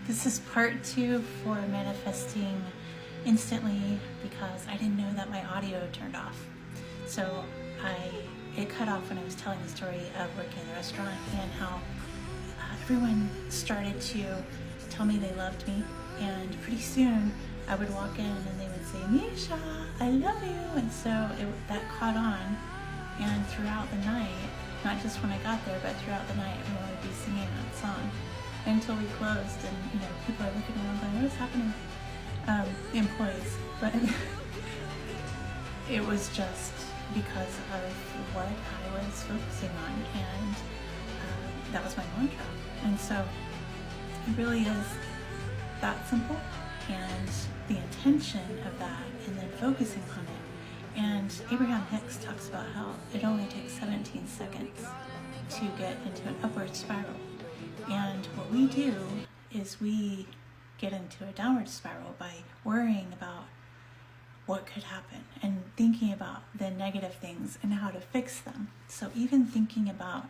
This is part 2 for manifesting instantly because I didn't know that my audio turned off. So it cut off when I was telling the story of working in the restaurant and how everyone started to tell me they loved me, and pretty soon I would walk in and they would say, "Misha, I love you," and so that caught on, and throughout the night, not just when I got there, but throughout the night, everyone would be singing that song until we closed, and people are looking around going, "What is happening?" Employees, but it was just because of what I was focusing on, and that was my mantra. And so it really is that simple, and the intention of that, and then focusing on it. And Abraham Hicks talks about how it only takes 17 seconds to get into an upward spiral. And what we do is we get into a downward spiral by worrying about what could happen and thinking about the negative things and how to fix them. So even thinking about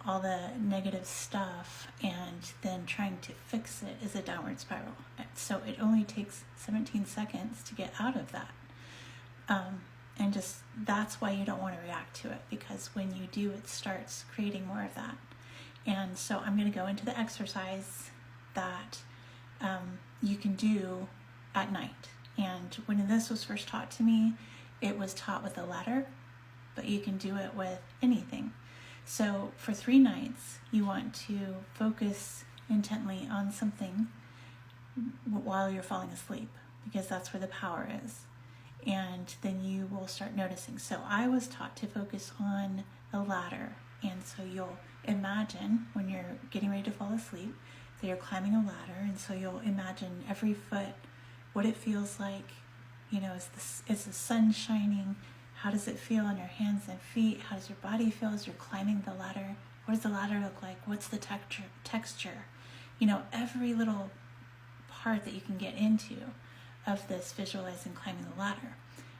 all the negative stuff and then trying to fix it is a downward spiral. So it only takes 17 seconds to get out of that. And just that's why you don't want to react to it, because when you do, it starts creating more of that. And so I'm going to go into the exercise that you can do at night. And when this was first taught to me, it was taught with a ladder, but you can do it with anything. So for 3 nights, you want to focus intently on something while you're falling asleep, because that's where the power is. And then you will start noticing. So I was taught to focus on a ladder. And so you'll imagine when you're getting ready to fall asleep that you're climbing a ladder. And so you'll imagine every foot, what it feels like. Is the sun shining? How does it feel on your hands and feet? How does your body feel as you're climbing the ladder? What does the ladder look like? What's the texture? Every little part that you can get into of this visualizing climbing the ladder.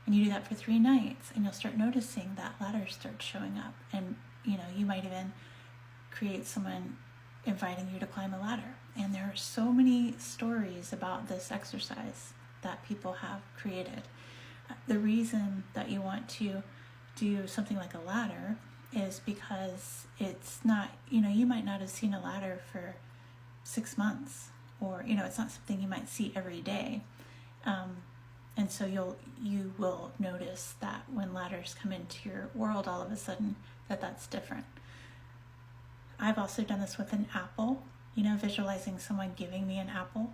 And you do that for 3 nights, and you'll start noticing that ladder start showing up. And you might even create someone inviting you to climb a ladder. And there are so many stories about this exercise that people have created. The reason that you want to do something like a ladder is because it's not, you might not have seen a ladder for 6 months, or it's not something you might see every day. And so you will notice that when ladders come into your world, all of a sudden that's different. I've also done this with an apple, visualizing someone giving me an apple,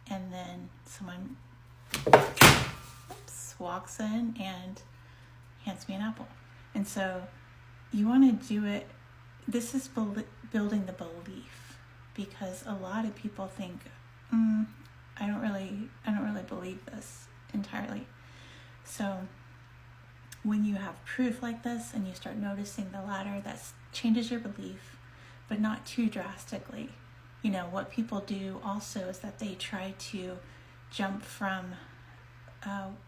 and then someone walks in and hands me an apple. And so you want to do it. This is building the belief, because a lot of people think, I don't really believe this entirely. So when you have proof like this and you start noticing the ladder, that changes your belief, but not too drastically. What people do also is that they try to jump from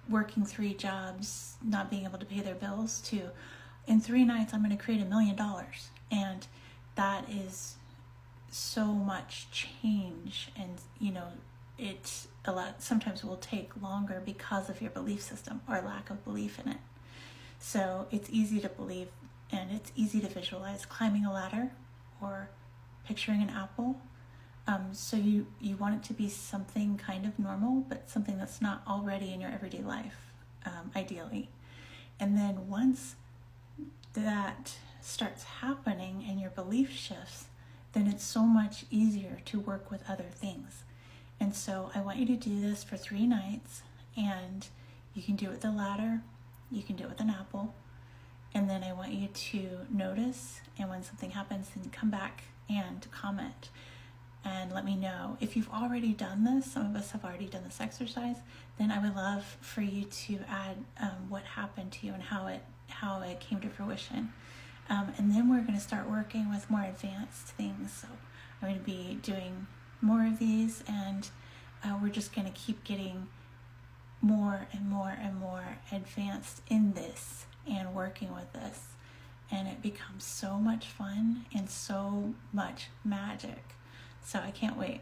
working 3 jobs, not being able to pay their bills, to in 3 nights I'm going to create $1 million. And that is so much change, and it sometimes will take longer because of your belief system or lack of belief in it. So it's easy to believe, and it's easy to visualize climbing a ladder or picturing an apple. So you want it to be something kind of normal, but something that's not already in your everyday life, ideally. And then once that starts happening and your belief shifts, then it's so much easier to work with other things. And so I want you to do this for 3 nights, and you can do it with a ladder, you can do it with an apple, and then I want you to notice, and when something happens, then come back and comment and let me know. If you've already done this, some of us have already done this exercise, then I would love for you to add what happened to you and how it came to fruition. And then we're going to start working with more advanced things. So I'm going to be doing more of these, and we're just going to keep getting more and more and more advanced in this and working with this. And it becomes so much fun and so much magic. So I can't wait.